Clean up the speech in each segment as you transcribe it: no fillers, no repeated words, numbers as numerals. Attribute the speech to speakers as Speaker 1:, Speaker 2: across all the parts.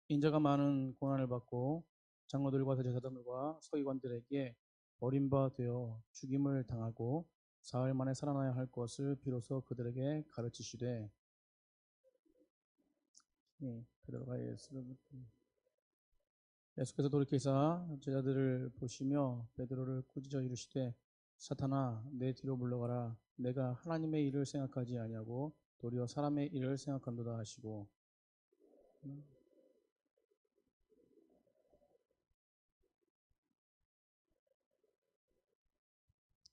Speaker 1: 인자가 많은 고난을 받고 장로들과 대제사장들과 서기관들에게 버림바 되어 죽임을 당하고 사흘 만에 살아나야 할 것을 비로소 그들에게 가르치시되 베드로가 예수께서 돌이키사 제자들을 보시며 베드로를 꾸짖어 이르시되 사탄아 내 뒤로 물러가라 내가 하나님의 일을 생각하지 아니하고 도리어 사람의 일을 생각한도다 하시고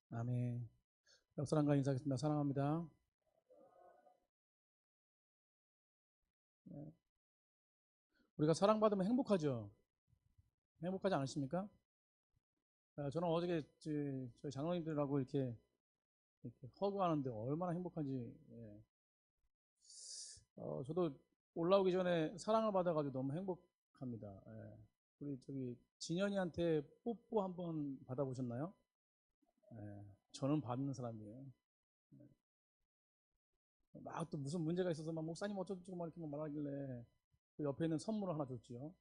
Speaker 1: 아멘. 옆사람과 인사하겠습니다. 사랑합니다. 우리가 사랑받으면 행복하죠. 행복하지 않으십니까? 저는 어저께 저희 장로님들하고 이렇게 허구하는데 얼마나 행복한지. 저도 올라오기 전에 사랑을 받아가지고 너무 행복합니다. 우리 저기 진현이한테 뽀뽀 한번 받아보셨나요? 저는 받는 사람이에요. 막 또 무슨 문제가 있어서 막 목사님 어쩌고 막 이렇게 말하길래 그 옆에 있는 선물을 하나 줬지요.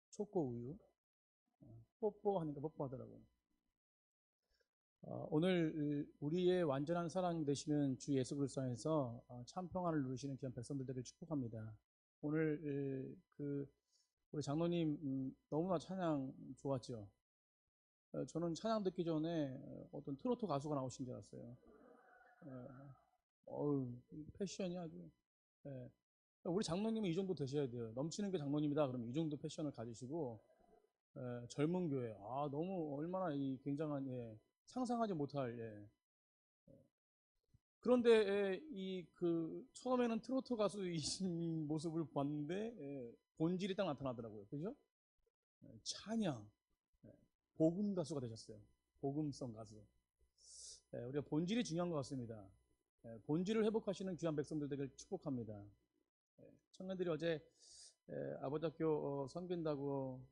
Speaker 1: 초코 우유. 뽀뽀 하니까 뽀뽀하더라고요. 오늘 우리의 완전한 사랑 되시는 주 예수 그리스도 안에서 참 평안을 누리시는 귀한 백성들 되길 축복합니다. 오늘 우리 장로님 너무나 찬양 좋았죠. 저는 찬양 듣기 전에 어떤 트로트 가수가 나오신 줄 알았어요. 어우, 패션이 아주. 예. 우리 장로님은 이 정도 되셔야 돼요. 넘치는 게 장로님이다. 그러면 이 정도 패션을 가지시고 젊은 교회. 너무 얼마나 이 굉장한 상상하지 못할 그런데 처음에는 트로트 가수이신 모습을 봤는데 본질이 딱 나타나더라고요. 그죠? 찬양, 복음 가수가 되셨어요. 복음성 가수. 우리가 본질이 중요한 것 같습니다. 본질을 회복하시는 귀한 백성들 되길 축복합니다. 청년들이 어제 아버지 학교 섬긴다고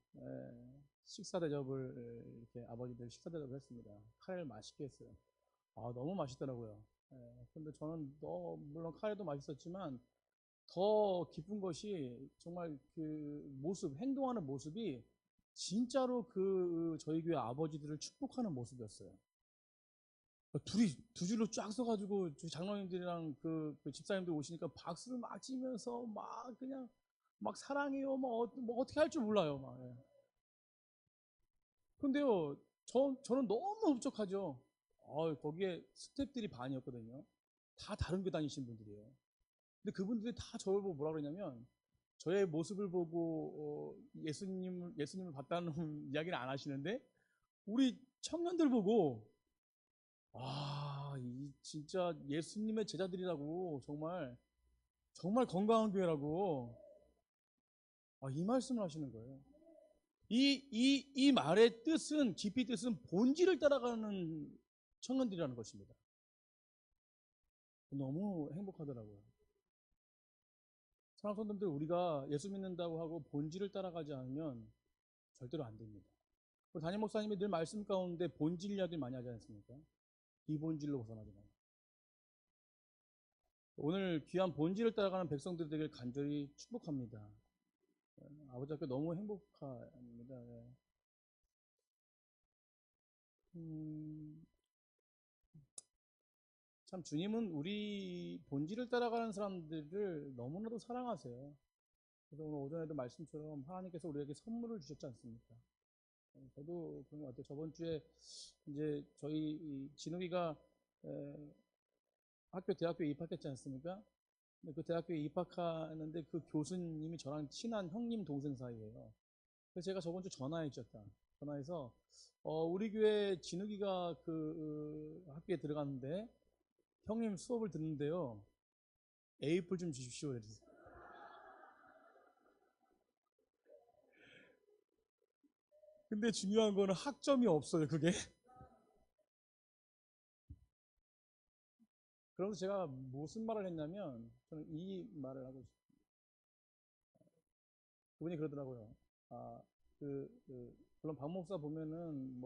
Speaker 1: 식사 대접을 이렇게 아버지들 식사 대접을 했습니다. 카레를 맛있게 했어요. 너무 맛있더라고요. 근데 저는 물론 카레도 맛있었지만 더 기쁜 것이 정말 그 모습, 행동하는 모습이 진짜로 저희 교회 아버지들을 축복하는 모습이었어요. 둘이 두 줄로 쫙 서가지고 저희 장로님들이랑 그 집사님들 오시니까 박수를 막 치면서 막 그냥 막 사랑해요, 뭐 어떻게 할 줄 몰라요, 막. 근데요, 저는 너무 흡족하죠. 거기에 스태프들이 반이었거든요. 다 다른 교 다니신 분들이에요. 근데 그분들이 다 저를 보고 뭐라 그러냐면 저의 모습을 보고 예수님을 봤다는 이야기를 안 하시는데 우리 청년들 보고 이 진짜 예수님의 제자들이라고 정말 정말 건강한 교회라고 이 말씀을 하시는 거예요. 이 말의 뜻은 깊이 뜻은 본질을 따라가는 청년들이라는 것입니다. 너무 행복하더라고요. 사랑하는 성도님들, 우리가 예수 믿는다고 하고 본질을 따라가지 않으면 절대로 안 됩니다. 우리 담임 목사님이 늘 말씀 가운데 본질 이야기를 많이 하지 않습니까? 비본질로 벗어나지 마. 오늘 귀한 본질을 따라가는 백성들이 되길 간절히 축복합니다. 아버지 학교 너무 행복합니다. 참 주님은 우리 본질을 따라가는 사람들을 너무나도 사랑하세요. 그래서 오늘 오전에도 말씀처럼 하나님께서 우리에게 선물을 주셨지 않습니까? 저도 그런 것 같아요. 저번 주에 이제 저희 진욱이가 대학교에 입학했지 않습니까? 근데 그 대학교에 입학하는데 그 교수님이 저랑 친한 형님 동생 사이예요. 그래서 제가 저번 주 전화했었다. 전화해서 우리 교회 진욱이가 학교에 들어갔는데 형님 수업을 듣는데요. A뿔 좀 주십시오. 그랬어요. 근데 중요한 거는 학점이 없어요. 그게. 그래서 제가 무슨 말을 했냐면 저는 이 말을 하고 싶어요. 그분이 그러더라고요. 아, 물론 박 목사 보면은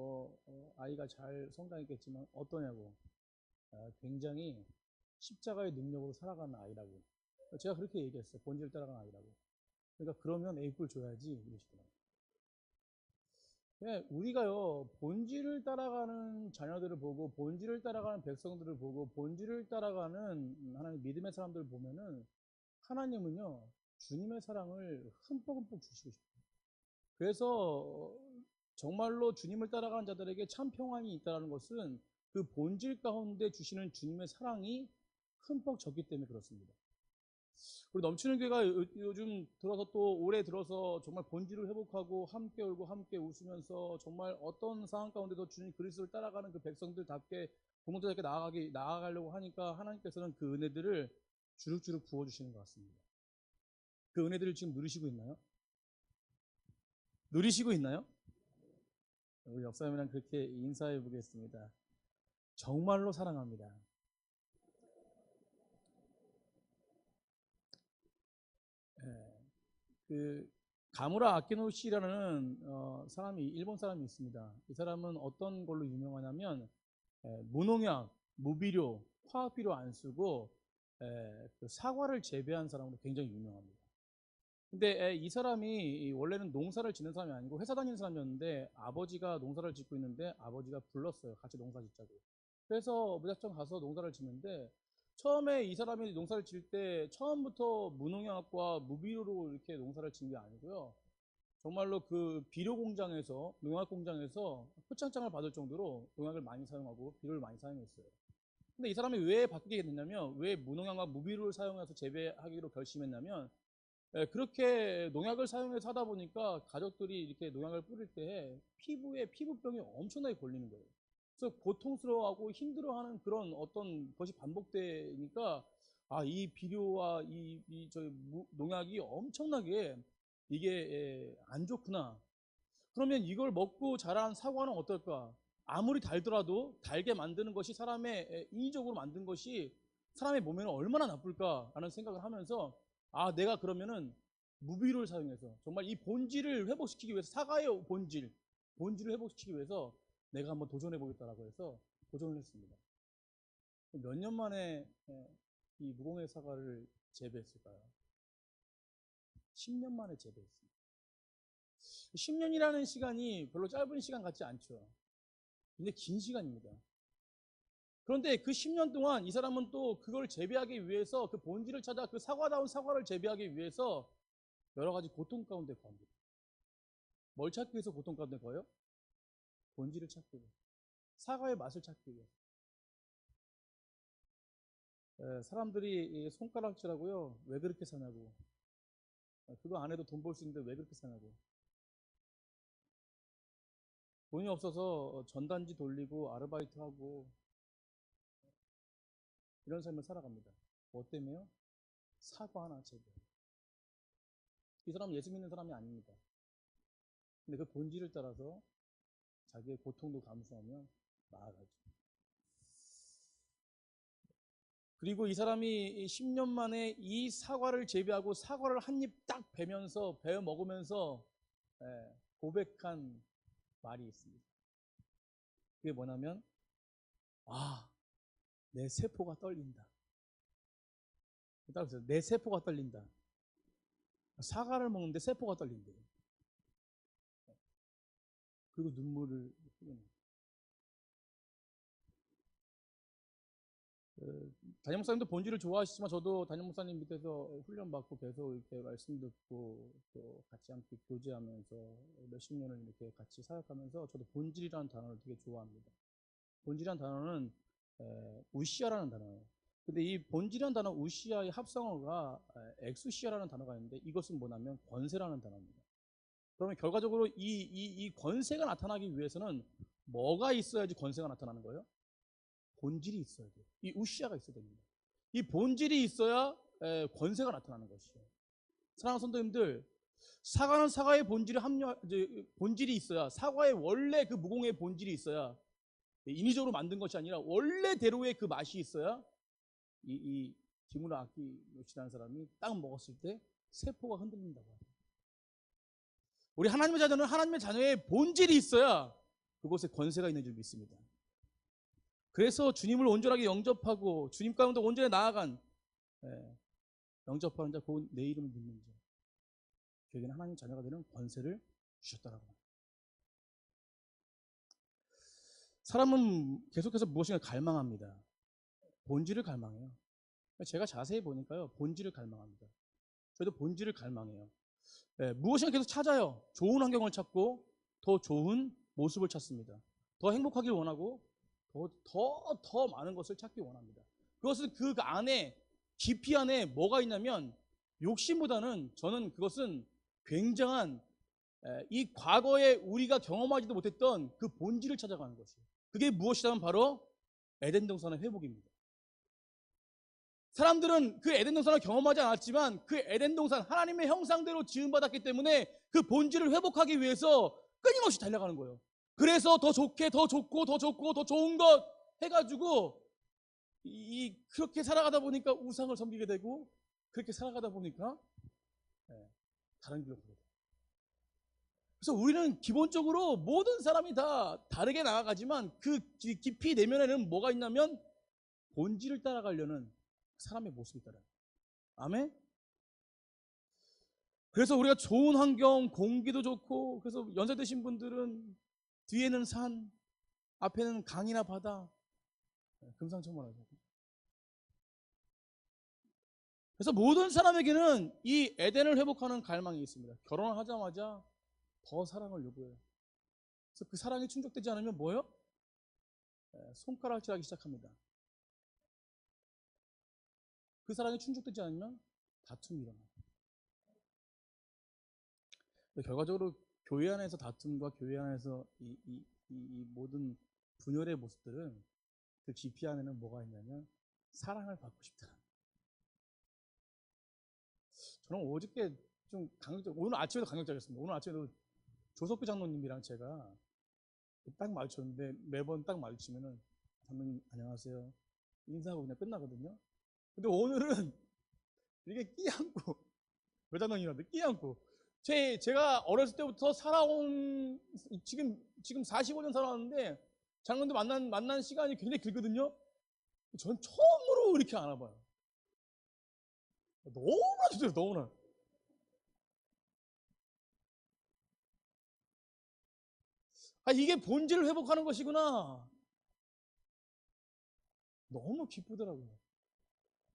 Speaker 1: 아이가 잘 성장했겠지만 어떠냐고. 굉장히 십자가의 능력으로 살아가는 아이라고. 제가 그렇게 얘기했어요. 본질 따라가는 아이라고. 그러니까 그러면 A뿔 줘야지 이러시더라고요. 예, 우리가요, 본질을 따라가는 자녀들을 보고, 본질을 따라가는 백성들을 보고, 본질을 따라가는 하나님 믿음의 사람들을 보면은, 하나님은요, 주님의 사랑을 흠뻑 주시고 싶어요. 그래서, 정말로 주님을 따라가는 자들에게 참 평안이 있다는 것은 그 본질 가운데 주시는 주님의 사랑이 흠뻑 졌기 때문에 그렇습니다. 우리 넘치는 교회가 요즘 들어서 또 올해 들어서 정말 본질을 회복하고 함께 울고 함께 웃으면서 정말 어떤 상황 가운데도 주님 그리스도를 따라가는 그 백성들답게 공동체답게 나아가려고 하니까 하나님께서는 그 은혜들을 주룩주룩 부어주시는 것 같습니다. 그 은혜들을 지금 누리시고 있나요? 누리시고 있나요? 우리 역사님이랑 그렇게 인사해 보겠습니다. 정말로 사랑합니다. 예, 그 가무라 아키노시라는 사람이 일본 사람이 있습니다. 이 사람은 어떤 걸로 유명하냐면 무농약, 무비료, 화학비료 안 쓰고 그 사과를 재배한 사람으로 굉장히 유명합니다. 근데 이 사람이 원래는 농사를 짓는 사람이 아니고 회사 다니는 사람이었는데 아버지가 농사를 짓고 있는데 아버지가 불렀어요. 같이 농사 짓자고. 그래서 무작정 가서 농사를 짓는데 처음에 이 사람이 농사를 질 때 처음부터 무농약과 무비료로 이렇게 농사를 짓는 게 아니고요. 정말로 그 비료 공장에서 농약 공장에서 표창장을 받을 정도로 농약을 많이 사용하고 비료를 많이 사용했어요. 근데 이 사람이 왜 바뀌게 됐냐면 왜 무농약과 무비료를 사용해서 재배하기로 결심했냐면 그렇게 농약을 사용해서 하다 보니까 가족들이 이렇게 농약을 뿌릴 때 피부에 피부병이 엄청나게 걸리는 거예요. 그래서 고통스러워하고 힘들어하는 그런 어떤 것이 반복되니까 이 비료와 농약이 엄청나게 이게 안 좋구나. 그러면 이걸 먹고 자란 사과는 어떨까? 아무리 달더라도 달게 만드는 것이 사람의 인위적으로 만든 것이 사람의 몸에는 얼마나 나쁠까라는 생각을 하면서 내가 그러면은 무비료를 사용해서 정말 이 본질을 회복시키기 위해서 사과의 본질을 회복시키기 위해서 내가 한번 도전해 보겠다라고 해서 도전을 했습니다. 몇 년 만에 이 무공해 사과를 재배했을까요? 10년 만에 재배했습니다. 10년이라는 시간이 별로 짧은 시간 같지 않죠. 근데 긴 시간입니다. 그런데 그 10년 동안 이 사람은 또 그걸 재배하기 위해서 그 본질을 찾아 그 사과다운 사과를 재배하기 위해서 여러 가지 고통 가운데 거합니다. 뭘 찾기 위해서 고통 가운데 거요? 본질을 찾기 위해서. 사과의 맛을 찾기 위해서. 사람들이 손가락질하고요. 왜 그렇게 사냐고. 그거 안 해도 돈 벌 수 있는데 왜 그렇게 사냐고. 돈이 없어서 전단지 돌리고 아르바이트하고 이런 삶을 살아갑니다. 뭐 때문에요? 사과 하나 제거. 이 사람은 예수 믿는 사람이 아닙니다. 근데 그 본질을 따라서 자기의 고통도 감수하며 나아가죠. 그리고 이 사람이 10년 만에 이 사과를 재배하고 사과를 한 입 딱 베면서 베어 먹으면서 고백한 말이 있습니다. 그게 뭐냐면 내 세포가 떨린다. 따라서 내 세포가 떨린다. 사과를 먹는데 세포가 떨린대요. 그리고 눈물을 흘립니다. 담임 목사님도 본질을 좋아하시지만 저도 담임 목사님 밑에서 훈련받고 계속 이렇게 말씀 듣고 또 같이 함께 교제하면서 몇십 년을 이렇게 같이 사역하면서 저도 본질이라는 단어를 되게 좋아합니다. 본질이라는 단어는 우시아라는 단어예요. 근데 이 본질이라는 단어 우시아의 합성어가 엑수시아라는 단어가 있는데 이것은 뭐냐면 권세라는 단어입니다. 그러면 결과적으로 이 권세가 나타나기 위해서는 뭐가 있어야지 권세가 나타나는 거예요? 본질이 있어야 돼요. 이 우시아가 있어야 됩니다. 이 본질이 있어야 권세가 나타나는 것이에요. 사랑하는 성도님들, 사과는 사과의 본질이 있어야, 사과의 원래 그 무공의 본질이 있어야, 인위적으로 만든 것이 아니라 원래대로의 그 맛이 있어야 이 기무라 아키노시라는 사람이 딱 먹었을 때 세포가 흔들린다고 합니다. 우리 하나님의 자녀는 하나님의 자녀의 본질이 있어야 그곳에 권세가 있는 줄 믿습니다. 그래서 주님을 온전하게 영접하고 주님 가운데 온전히 나아간 영접하는 자, 곧 내 이름을 믿는 자. 그에게는 하나님 자녀가 되는 권세를 주셨다라고 합니다. 사람은 계속해서 무엇인가 갈망합니다. 본질을 갈망해요. 제가 자세히 보니까요, 본질을 갈망합니다. 저도 본질을 갈망해요. 네, 무엇인가 계속 찾아요. 좋은 환경을 찾고 더 좋은 모습을 찾습니다. 더 행복하길 원하고 더 많은 것을 찾기 원합니다. 그것은 그 안에 깊이 안에 뭐가 있냐면 욕심보다는 저는 그것은 굉장한 이 과거에 우리가 경험하지도 못했던 그 본질을 찾아가는 것이에요. 그게 무엇이냐면 바로 에덴 동산의 회복입니다. 사람들은 그 에덴 동산을 경험하지 않았지만 그 에덴 동산 하나님의 형상대로 지음받았기 때문에 그 본질을 회복하기 위해서 끊임없이 달려가는 거예요. 그래서 더 좋게 더 좋고 더 좋고 더 좋은 것 해가지고 그렇게 살아가다 보니까 우상을 섬기게 되고 그렇게 살아가다 보니까 다른 길로 가게 돼요. 그래서 우리는 기본적으로 모든 사람이 다 다르게 나아가지만 그 깊이 내면에는 뭐가 있냐면 본질을 따라가려는 사람의 모습이 있더라. 아멘? 그래서 우리가 좋은 환경, 공기도 좋고, 그래서 연세 드신 분들은 뒤에는 산, 앞에는 강이나 바다, 금상첨화라고. 그래서 모든 사람에게는 이 에덴을 회복하는 갈망이 있습니다. 결혼을 하자마자 더 사랑을 요구해요. 그래서 그 사랑이 충족되지 않으면 뭐예요? 손가락질하기 시작합니다. 그 사랑이 충족되지 않으면 다툼이 일어나요. 결과적으로 교회 안에서 다툼과 교회 안에서 이 모든 분열의 모습들은 그 깊이 안에는 뭐가 있냐면 사랑을 받고 싶다. 저는 어저께 좀 오늘 아침에도 강력적이었습니다. 오늘 아침에도 조석규 장로님이랑 제가 딱 마주쳤는데 매번 딱 마주치면은 장로님 안녕하세요 인사하고 그냥 끝나거든요. 근데 오늘은 이게 끼안고 외장장님한테 끼안고 제가 어렸을 때부터 살아온 지금 45년 살아왔는데 장로님도 만난 시간이 굉장히 길거든요. 전 처음으로 이렇게 안아봐요. 너무나 좋더라고요. 너무나. 이게 본질을 회복하는 것이구나. 너무 기쁘더라고요.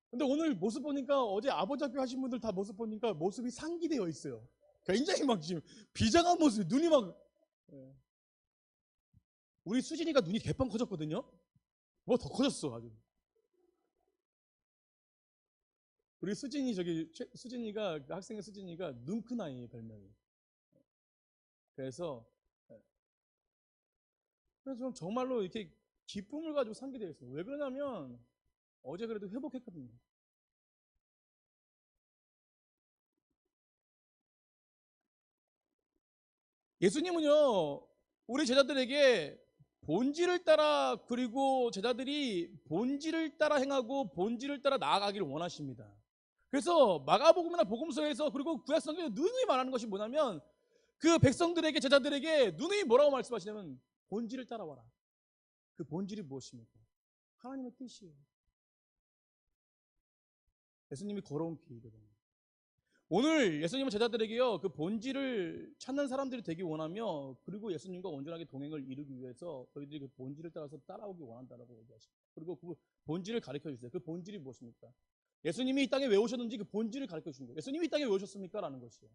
Speaker 1: 근데 오늘 모습 보니까 어제 아버지 학교 하신 분들 다 모습 보니까 모습이 상기되어 있어요. 굉장히 막 지금 비장한 모습, 눈이 막. 우리 수진이가 눈이 개빵 커졌거든요. 뭐 더 커졌어 아주. 우리 수진이가 그 학생의 수진이가 눈 큰 아이예요 별명이. 그래서 정말로 이렇게 기쁨을 가지고 상기되어 있어요. 왜 그러냐면 어제 그래도 회복했거든요. 예수님은요 우리 제자들에게 본질을 따라 그리고 제자들이 본질을 따라 행하고 본질을 따라 나아가기를 원하십니다. 그래서 마가복음이나 복음서에서 그리고 구약성경에 누누이 말하는 것이 뭐냐면 그 백성들에게 제자들에게 누누이 뭐라고 말씀하시냐면 본질을 따라와라. 그 본질이 무엇입니까? 하나님의 뜻이에요. 예수님이 걸어온 길이거든요. 오늘 예수님은 제자들에게요 그 본질을 찾는 사람들이 되기 원하며 그리고 예수님과 온전하게 동행을 이루기 위해서 저희들이 그 본질을 따라서 따라오기 원한다라고 얘기하십니다. 그리고 그 본질을 가르쳐 주세요. 그 본질이 무엇입니까? 예수님이 이 땅에 왜 오셨는지 그 본질을 가르쳐 주는 거예요. 예수님이 이 땅에 왜 오셨습니까? 라는 것이에요.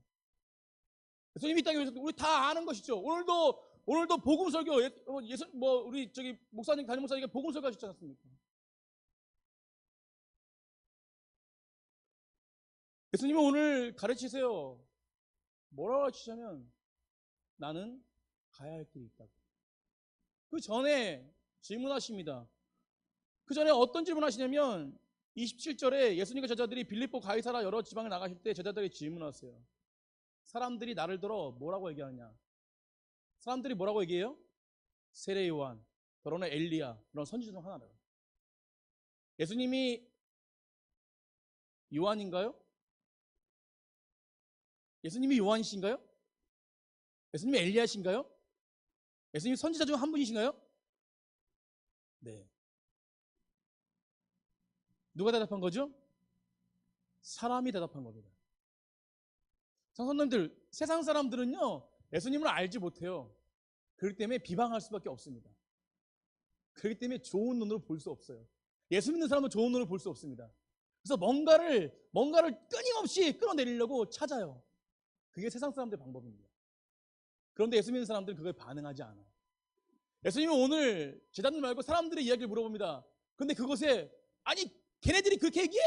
Speaker 1: 예수님이 이 땅에 왜 오셨습니까? 우리 다 아는 것이죠. 오늘도 복음 설교 우리 목사님 담임 목사님이 복음 설교 하셨지 않습니까? 예수님은 오늘 가르치세요. 뭐라고 가르치냐면 나는 가야 할 길이 있다고. 그 전에 질문하십니다. 그 전에 어떤 질문하시냐면 27절에 예수님과 제자들이 빌립보 가이사라 여러 지방에 나가실 때 제자들이 질문하세요. 사람들이 나를 들어 뭐라고 얘기하느냐? 사람들이 뭐라고 얘기해요? 세례 요한, 더러는 엘리야, 그런 선지 중 하나다. 예수님이 요한인가요? 예수님이 요한이신가요? 예수님이 엘리야신가요? 예수님이 선지자 중 한 분이신가요? 네. 누가 대답한 거죠? 사람이 대답한 겁니다. 성도님들, 세상 사람들은요 예수님을 알지 못해요. 그렇기 때문에 비방할 수밖에 없습니다. 그렇기 때문에 좋은 눈으로 볼 수 없어요. 예수 믿는 사람은 좋은 눈으로 볼 수 없습니다. 그래서 뭔가를 끊임없이 끌어내리려고 찾아요. 그게 세상 사람들의 방법입니다. 그런데 예수 믿는 사람들은 그거에 반응하지 않아요. 예수님은 오늘 제자들 말고 사람들의 이야기를 물어봅니다. 근데 그것에 아니 걔네들이 그렇게 얘기해?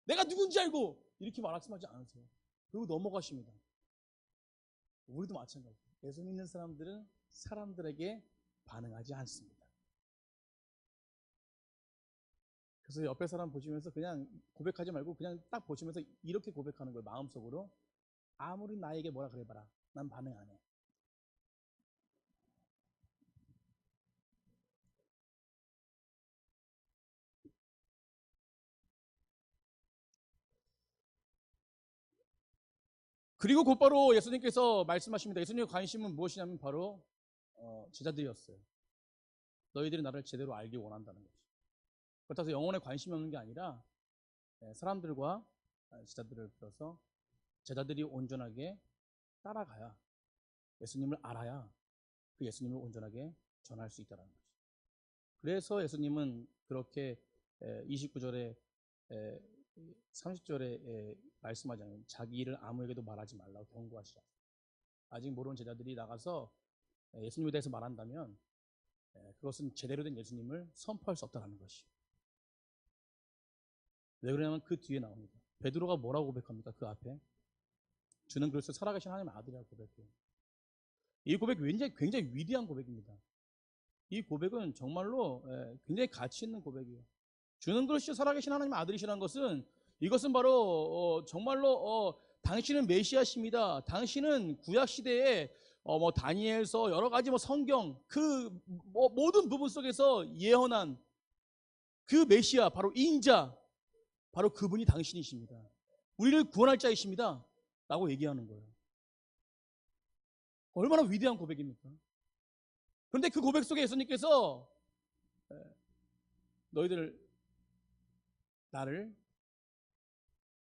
Speaker 1: 내가 누군지 알고 이렇게 말씀하지 않으세요. 그리고 넘어가십니다. 우리도 마찬가지예요. 예수 믿는 사람들은 사람들에게 반응하지 않습니다. 그래서 옆에 사람 보시면서 그냥 고백하지 말고 그냥 딱 보시면서 이렇게 고백하는 거예요. 마음속으로. 아무리 나에게 뭐라 그래봐라. 난 반응 안 해. 그리고 곧바로 예수님께서 말씀하십니다. 예수님의 관심은 무엇이냐면 바로 제자들이었어요. 너희들이 나를 제대로 알기 원한다는 거죠. 그렇다고 영혼에 관심이 없는 게 아니라 사람들과 제자들을 불러서 제자들이 온전하게 따라가야 예수님을 알아야 그 예수님을 온전하게 전할 수 있다는 거죠. 그래서 예수님은 그렇게 29절에 30절에 말씀하자면 자기 일을 아무에게도 말하지 말라고 경고하시죠. 아직 모르는 제자들이 나가서 예수님에 대해서 말한다면 그것은 제대로 된 예수님을 선포할 수 없다는 것이죠. 왜 그러냐면 그 뒤에 나옵니다. 베드로가 뭐라고 고백합니까? 그 앞에 주는 그리스도 살아계신 하나님의 아들이라고 고백해요. 이 고백 굉장히 위대한 고백입니다. 이 고백은 정말로 굉장히 가치 있는 고백이에요. 주는 그리스도 살아계신 하나님의 아들이시라는 것은 이것은 바로 정말로 당신은 메시아십니다. 당신은 구약 시대에 뭐 다니엘서 여러 가지 뭐 성경 그 모든 부분 속에서 예언한 그 메시아 바로 인자 바로 그분이 당신이십니다. 우리를 구원할 자이십니다. 라고 얘기하는 거예요. 얼마나 위대한 고백입니까? 그런데 그 고백 속에 예수님께서 너희들 나를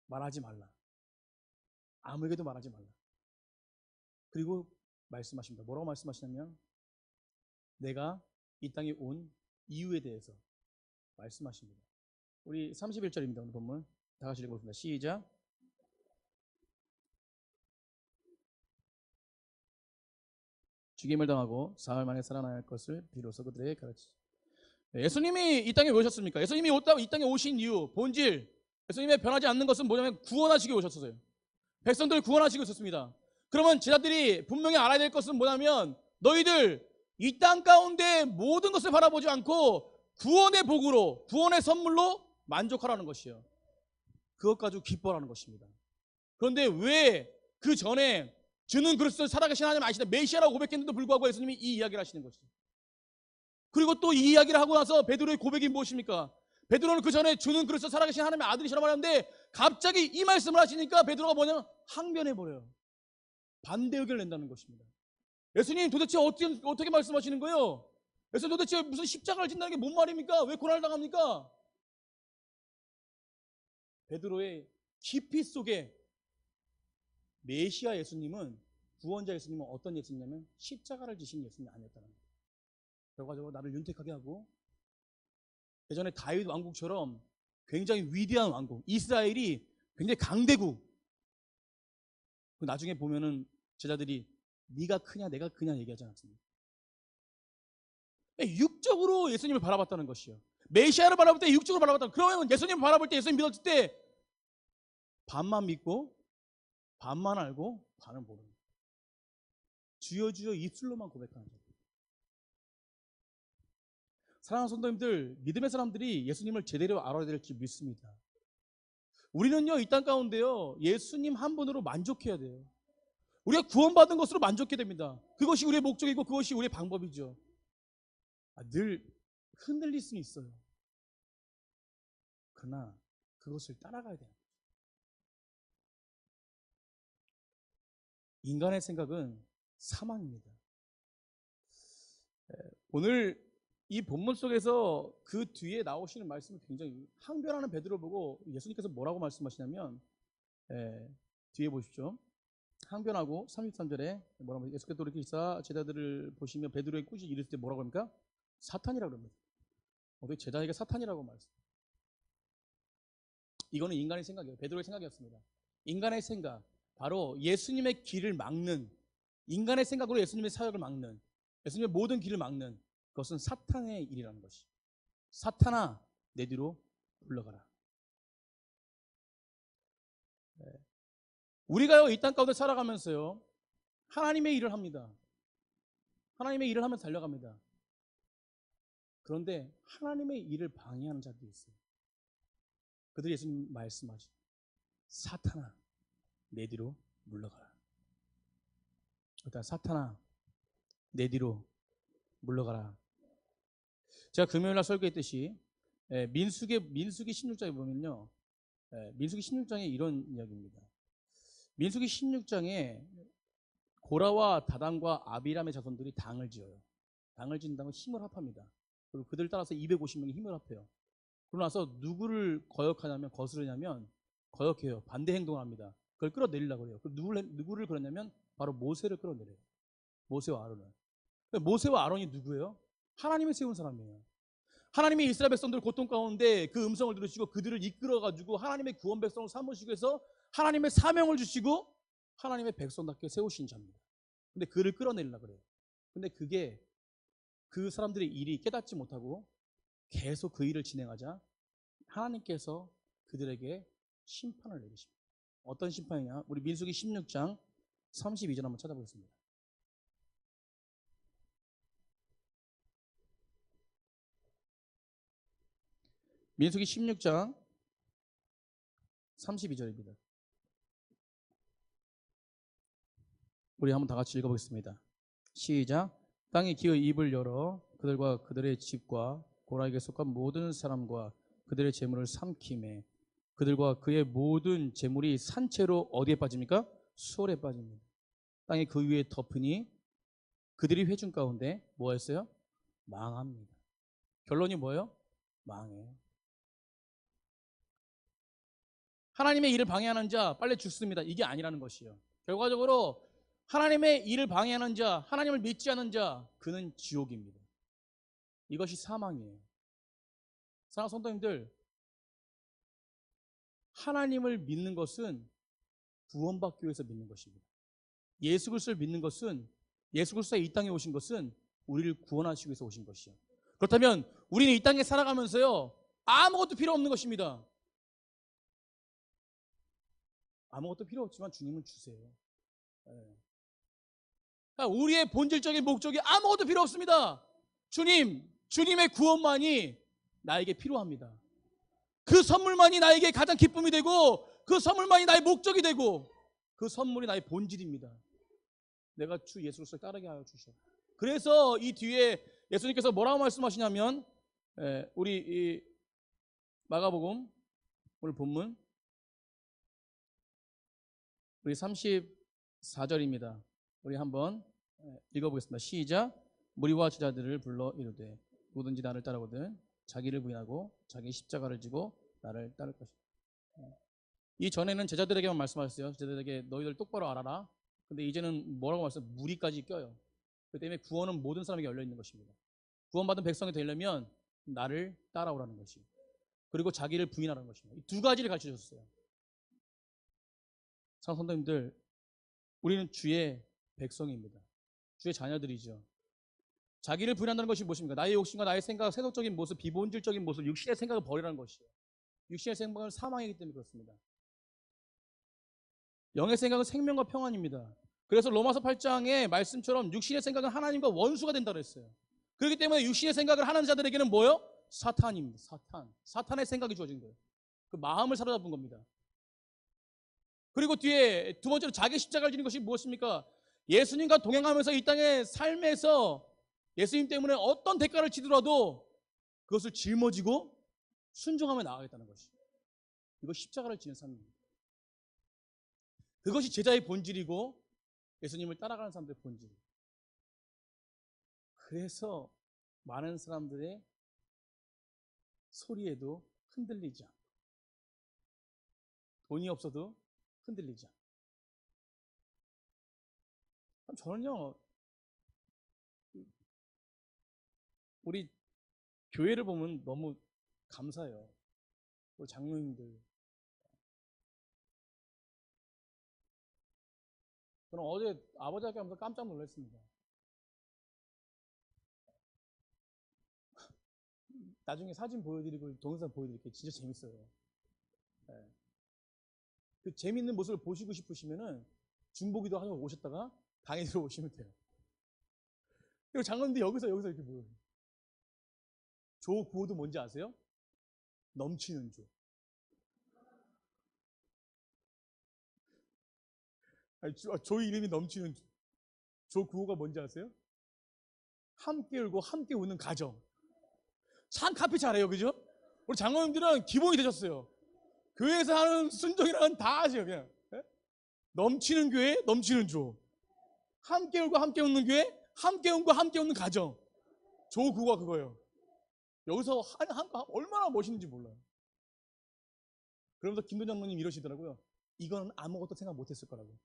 Speaker 1: 말하지 말라. 아무에게도 말하지 말라. 그리고 말씀하십니다. 뭐라고 말씀하시냐면 내가 이 땅에 온 이유에 대해서 말씀하십니다. 우리 31절입니다. 오늘 본문 다 같이 읽어보겠습니다. 시작. 죽임을 당하고 사흘 만에 살아나야 할 것을 비로소 그들에게 가르치시오. 예수님이 이 땅에 왜 오셨습니까? 예수님이 이 땅에 오신 이유, 본질, 예수님의 변하지 않는 것은 뭐냐면 구원하시기 오셨어요. 백성들을 구원하시고 있었습니다. 그러면 제자들이 분명히 알아야 될 것은 뭐냐면 너희들 이 땅 가운데 모든 것을 바라보지 않고 구원의 복으로, 구원의 선물로 만족하라는 것이에요. 그것 가지고 기뻐하라는 것입니다. 그런데 왜 그 전에 주는 그리스도 살아계신 하나님 아시다 메시아라고 고백했는데도 불구하고 예수님이 이 이야기를 하시는 것이죠. 그리고 또 이 이야기를 하고 나서 베드로의 고백이 무엇입니까? 베드로는 그 전에 주는 그리스도 살아계신 하나님의 아들이시라고 말하는데 갑자기 이 말씀을 하시니까 베드로가 뭐냐면 항변해버려요. 반대 의견을 낸다는 것입니다. 예수님 도대체 어떻게 말씀하시는 거예요? 예수님 도대체 무슨 십자가를 진다는 게 뭔 말입니까? 왜 고난을 당합니까? 베드로의 깊이 속에 메시아 예수님은 구원자 예수님은 어떤 예수님이냐면 십자가를 지신 예수님이 아니었다는 거예요. 결과적으로 나를 윤택하게 하고 예전에 다윗 왕국처럼 굉장히 위대한 왕국 이스라엘이 굉장히 강대국 나중에 보면은 제자들이 네가 크냐 내가 크냐 얘기하지 않았습니까? 육적으로 예수님을 바라봤다는 것이요. 메시아를 바라볼 때 육적으로 바라봤다. 그러면 예수님을 바라볼 때 예수님 믿었을 때 반만 믿고 반만 알고 반은 모르는 거예요. 주여 주여 입술로만 고백하는 거예요. 사랑하는 성도님들, 믿음의 사람들이 예수님을 제대로 알아야 될지 믿습니다. 우리는요 이 땅 가운데요 예수님 한 분으로 만족해야 돼요. 우리가 구원받은 것으로 만족해야 됩니다. 그것이 우리의 목적이고 그것이 우리의 방법이죠. 늘 흔들릴 수는 있어요. 그러나 그것을 따라가야 돼요. 인간의 생각은 사망입니다. 오늘 이 본문 속에서 그 뒤에 나오시는 말씀을 굉장히 항변하는 베드로 보고 예수님께서 뭐라고 말씀하시냐면 뒤에 보십시오. 항변하고 33절에 뭐라고 합니까? 예수께서 돌이키사 제자들을 보시며 베드로의 꾸짖 이랬을 때 뭐라고 합니까? 사탄이라고 합니다. 어떻게 제자에게 사탄이라고 말씀? 이거는 인간의 생각이에요. 베드로의 생각이었습니다. 인간의 생각, 바로 예수님의 길을 막는, 인간의 생각으로 예수님의 사역을 막는, 예수님의 모든 길을 막는, 그것은 사탄의 일이라는 것이. 사탄아, 내 뒤로 물러가라. 우리가요, 이 땅 가운데 살아가면서요, 하나님의 일을 합니다. 하나님의 일을 하면서 달려갑니다. 그런데 하나님의 일을 방해하는 자들이 있어요. 그들이 예수님 말씀하죠. 사탄아, 내 뒤로 물러가라. 일단 사탄아, 내 뒤로 물러가라. 제가 금요일날 설교했듯이 민수기 16장에 보면요, 민수기 16장에 이런 이야기입니다. 민수기 16장에 고라와 다단과 아비람의 자손들이 당을 지어요. 당을 짓는다고 힘을 합합니다. 그리고 그들 따라서 250명이 힘을 합해요. 그러고 나서 누구를 거스르냐면 거역해요. 반대 행동을 합니다. 그걸 끌어내리려고 해요. 누구를 그러냐면 바로 모세를 끌어내려요. 모세와 아론을. 모세와 아론이 누구예요? 하나님이 세운 사람이에요. 하나님이 이스라엘 백성들 고통 가운데 그 음성을 들으시고 그들을 이끌어가지고 하나님의 구원 백성을 삼으시고 해서 하나님의 사명을 주시고 하나님의 백성답게 세우신 자입니다. 근데 그를 끌어내리려고 그래요. 근데 그게 그 사람들의 일이 깨닫지 못하고 계속 그 일을 진행하자 하나님께서 그들에게 심판을 내리십니다. 어떤 심판이냐? 우리 민수기 16장 32절 한번 찾아보겠습니다. 민수기 16장 32절입니다. 우리 한번 다 같이 읽어보겠습니다. 시작. 땅이 기어 입을 열어 그들과 그들의 집과 고라에게 속한 모든 사람과 그들의 재물을 삼키매 그들과 그의 모든 재물이 산채로 어디에 빠집니까? 수월에 빠집니다. 땅이 그 위에 덮으니 그들이 회중 가운데 뭐 했어요? 망합니다. 결론이 뭐예요? 망해요. 하나님의 일을 방해하는 자 빨리 죽습니다. 이게 아니라는 것이요. 결과적으로 하나님의 일을 방해하는 자, 하나님을 믿지 않는 자, 그는 지옥입니다. 이것이 사망이에요. 사랑하는 성도님들, 하나님을 믿는 것은 구원받기 위해서 믿는 것입니다. 예수 그리스도를 믿는 것은, 예수 그리스도가 이 땅에 오신 것은 우리를 구원하시기 위해서 오신 것이요. 그렇다면 우리는 이 땅에 살아가면서요, 아무것도 필요 없는 것입니다. 아무것도 필요 없지만 주님은 주세요. 우리의 본질적인 목적이 아무것도 필요 없습니다. 주님의 구원만이 나에게 필요합니다. 그 선물만이 나에게 가장 기쁨이 되고 그 선물만이 나의 목적이 되고 그 선물이 나의 본질입니다. 내가 주 예수 그리스도를 따르게 하여 주시오. 그래서 이 뒤에 예수님께서 뭐라고 말씀하시냐면 우리 이 마가복음 오늘 본문 우리 34절입니다. 우리 한번 읽어보겠습니다. 시작. 무리와 제자들을 불러 이르되 누구든지 나를 따르거든 자기를 부인하고 자기 십자가를 지고 나를 따를 것이다. 이전에는 제자들에게만 말씀하셨어요. 제자들에게 너희들 똑바로 알아라. 근데 이제는 뭐라고 말씀하세요? 무리까지 껴요. 그 때문에 구원은 모든 사람에게 열려있는 것입니다. 구원받은 백성이 되려면 나를 따라오라는 것이고 그리고 자기를 부인하라는 것입니다. 이 두 가지를 가르쳐 주셨어요. 성도님들, 우리는 주의 백성입니다. 주의 자녀들이죠. 자기를 부인한다는 것이 무엇입니까? 나의 욕심과 나의 생각, 세속적인 모습, 비본질적인 모습, 육신의 생각을 버리라는 것이에요. 육신의 생각은 사망이기 때문에 그렇습니다. 영의 생각은 생명과 평안입니다. 그래서 로마서 8장의 말씀처럼 육신의 생각은 하나님과 원수가 된다고 했어요. 그렇기 때문에 육신의 생각을 하는 자들에게는 뭐예요? 사탄입니다. 사탄의 생각이 주어진 거예요. 그 마음을 사로잡은 겁니다. 그리고 뒤에 두 번째로 자기 십자가를 지는 것이 무엇입니까? 예수님과 동행하면서 이 땅의 삶에서 예수님 때문에 어떤 대가를 치더라도 그것을 짊어지고 순종하며 나아가겠다는 것이죠. 이거 십자가를 지는 삶입니다. 그것이 제자의 본질이고 예수님을 따라가는 사람들의 본질이에요. 그래서 많은 사람들의 소리에도 흔들리지 않고 돈이 없어도 흔들리지 않고 저는요, 우리 교회를 보면 너무 감사해요. 우리 장로님들. 저는 어제 아버지 학교 하면서 깜짝 놀랐습니다. 나중에 사진 보여드리고 동영상 보여드릴게요. 진짜 재밌어요. 네. 그 재밌는 모습을 보시고 싶으시면은 중보기도 하고 오셨다가 강의 들어오시면 돼요. 그리고 장로님들 여기서 이렇게 보여요. 조 구호도 뭔지 아세요? 넘치는 조. 아니, 조 이름이 넘치는 조. 조 구호가 뭔지 아세요? 함께 울고 함께 웃는 가정. 참 카피 잘해요, 그죠? 우리 장로님들은 기본이 되셨어요. 교회에서 하는 순종이라는 다 하세요, 그냥. 예? 넘치는 교회, 넘치는 조. 함께 울고 함께 웃는 교회, 함께 울고 함께 웃는 가정. 조 구호가 그거예요. 여기서 얼마나 멋있는지 몰라요. 그러면서 김도 장로님 이러시더라고요. 이거는 아무것도 생각 못했을 거라고.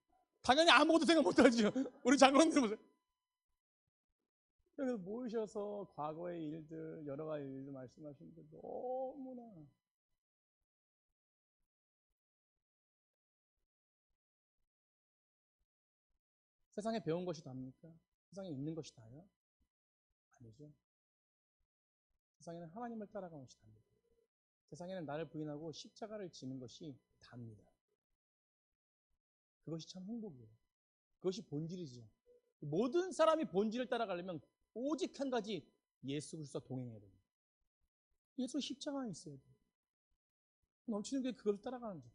Speaker 1: 당연히 아무것도 생각 못하죠. 우리 장로님들 보세요. 그래서 모이셔서 과거의 일들, 여러 가지 일들 말씀하시는데 너무나 세상에 배운 것이 답니까? 세상에 있는 것이 다요? 아니죠. 세상에는 하나님을 따라가는 것이 답니다. 세상에는 나를 부인하고 십자가를 지는 것이 답니다. 그것이 참 행복이에요. 그것이 본질이죠. 모든 사람이 본질을 따라가려면 오직 한 가지, 예수 그리스도와 동행해야 됩니다. 예수 십자가에 있어야 돼요. 넘치는 게 그걸 따라가는 거죠.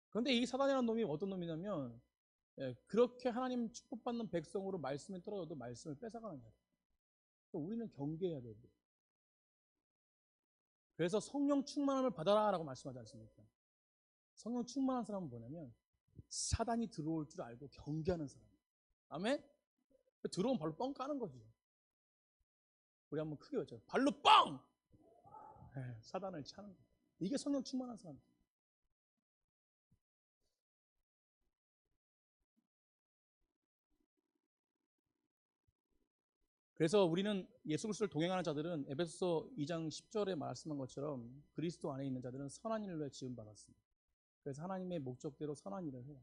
Speaker 1: 그런데 이 사단이라는 놈이 어떤 놈이냐면 그렇게 하나님 축복받는 백성으로 말씀에 떨어져도 말씀을 뺏어가는 거예요. 우리는 경계해야 돼요. 그래서 성령 충만함을 받아라 라고 말씀하지 않습니까? 성령 충만한 사람은 뭐냐면 사단이 들어올 줄 알고 경계하는 사람. 아멘? 들어오면 발로 뻥 까는 거죠. 우리 한번 크게 외쳐요. 발로 뻥! 사단을 차는 거예요. 이게 성령 충만한 사람이에요. 그래서 우리는 예수 그리스도를 동행하는 자들은 에베소서 2장 10절에 말씀한 것처럼 그리스도 안에 있는 자들은 선한 일로 지음 받았습니다. 그래서 하나님의 목적대로 선한 일을 해요.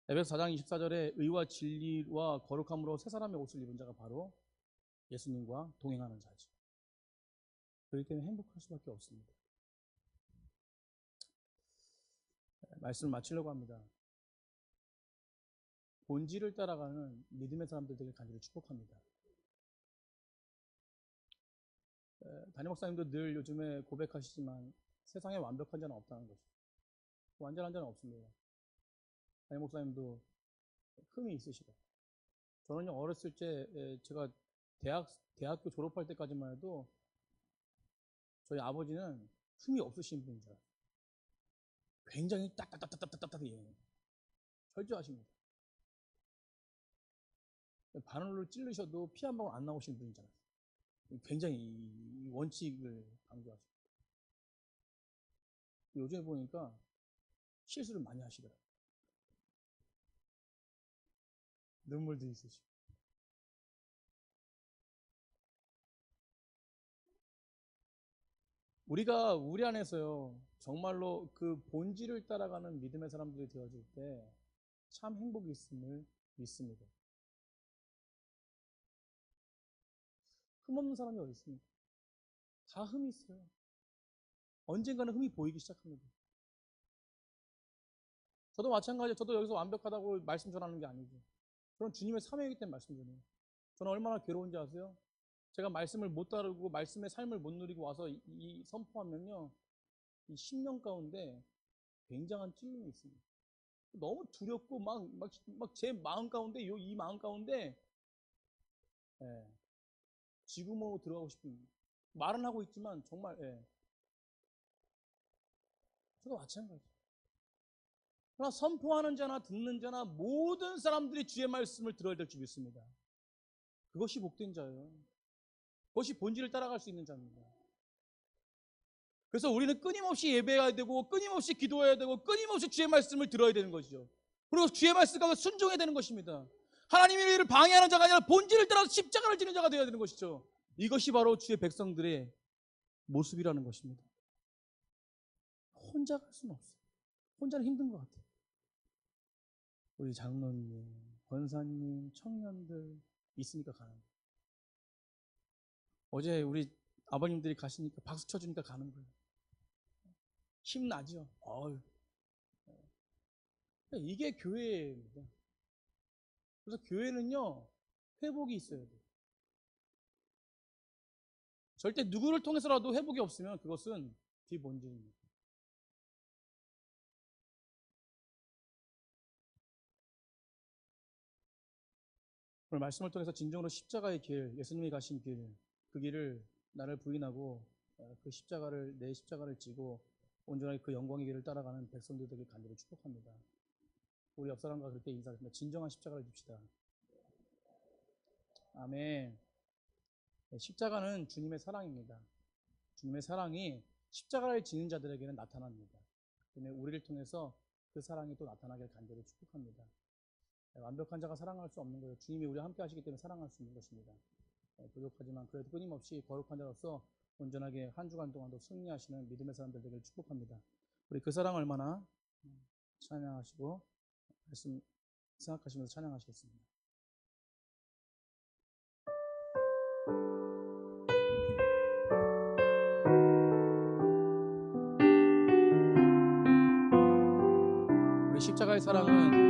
Speaker 1: 에베소 4장 24절에 의와 진리와 거룩함으로 새 사람의 옷을 입은 자가 바로 예수님과 동행하는 자죠. 그렇기 때문에 행복할 수밖에 없습니다. 말씀을 마치려고 합니다. 본질을 따라가는 믿음의 사람들 되길 간절히 축복합니다. 담임 목사님도 늘 요즘에 고백하시지만 세상에 완벽한 자는 없다는 거죠. 완전한 자는 없습니다. 담임 목사님도 흠이 있으시다. 저는요, 어렸을 때 제가 대학교 졸업할 때까지만 해도 저희 아버지는 흠이 없으신 분인 줄 알아요. 굉장히 딱딱딱딱딱딱 철저하십니다. 바늘로 찌르셔도 피 한 방울 안 나오시는 분이잖아요. 굉장히 이 원칙을 강조하시고. 요즘에 보니까 실수를 많이 하시더라고요. 눈물도 있으시고. 우리가 우리 안에서요, 정말로 그 본질을 따라가는 믿음의 사람들이 되어질 때 참 행복이 있음을 믿습니다. 흠없는 사람이 어디 있습니까? 다 흠이 있어요. 언젠가는 흠이 보이기 시작합니다. 저도 마찬가지예요. 저도 여기서 완벽하다고 말씀 전하는 게 아니죠. 저는 주님의 사명이기 때문에 말씀 전해요. 저는 얼마나 괴로운지 아세요? 제가 말씀을 못 따르고 말씀의 삶을 못 누리고 와서 이 선포하면요, 이 10년 가운데 굉장한 찔림이 있습니다. 너무 두렵고 막 제 마음 가운데 이 마음 가운데 지구멍으로 들어가고 싶은 말은 하고 있지만 정말 저도 마찬가지예요. 그러나 선포하는 자나 듣는 자나 모든 사람들이 주의 말씀을 들어야 될 줄 믿습니다. 그것이 복된 자예요. 그것이 본질을 따라갈 수 있는 자입니다. 그래서 우리는 끊임없이 예배해야 되고 끊임없이 기도해야 되고 끊임없이 주의 말씀을 들어야 되는 것이죠. 그리고 주의 말씀 가운데 순종해야 되는 것입니다. 하나님의 일을 방해하는 자가 아니라 본질을 따라서 십자가를 지는 자가 되어야 되는 것이죠. 이것이 바로 주의 백성들의 모습이라는 것입니다. 혼자 갈 수는 없어요. 혼자는 힘든 것 같아요. 우리 장로님, 권사님, 청년들 있으니까 가는 거예요. 어제 우리 아버님들이 가시니까 박수 쳐주니까 가는 거예요. 힘나죠? 이게 교회입니다. 그래서 교회는요, 회복이 있어야 돼요. 절대 누구를 통해서라도 회복이 없으면 그것은 비본질입니다. 오늘 말씀을 통해서 진정으로 십자가의 길, 예수님이 가신 길, 그 길을 나를 부인하고 그 십자가를, 내 십자가를 지고 온전하게 그 영광의 길을 따라가는 백성들 되길 간절히 축복합니다. 우리 옆 사람과 그렇게 인사드립니다. 진정한 십자가를 줍시다. 아멘. 십자가는 주님의 사랑입니다. 주님의 사랑이 십자가를 지는 자들에게는 나타납니다. 때문에 우리를 통해서 그 사랑이 또 나타나길 간절히 축복합니다. 완벽한 자가 사랑할 수 없는 거예요. 주님이 우리와 함께 하시기 때문에 사랑할 수 있는 것입니다. 부족하지만 그래도 끊임없이 거룩한 자로서 온전하게 한 주간 동안도 승리하시는 믿음의 사람들 되길 축복합니다. 우리 그 사랑 얼마나 찬양하시고 말씀 생각하시면서 찬양하시겠습니다. 우리 십자가의 사랑은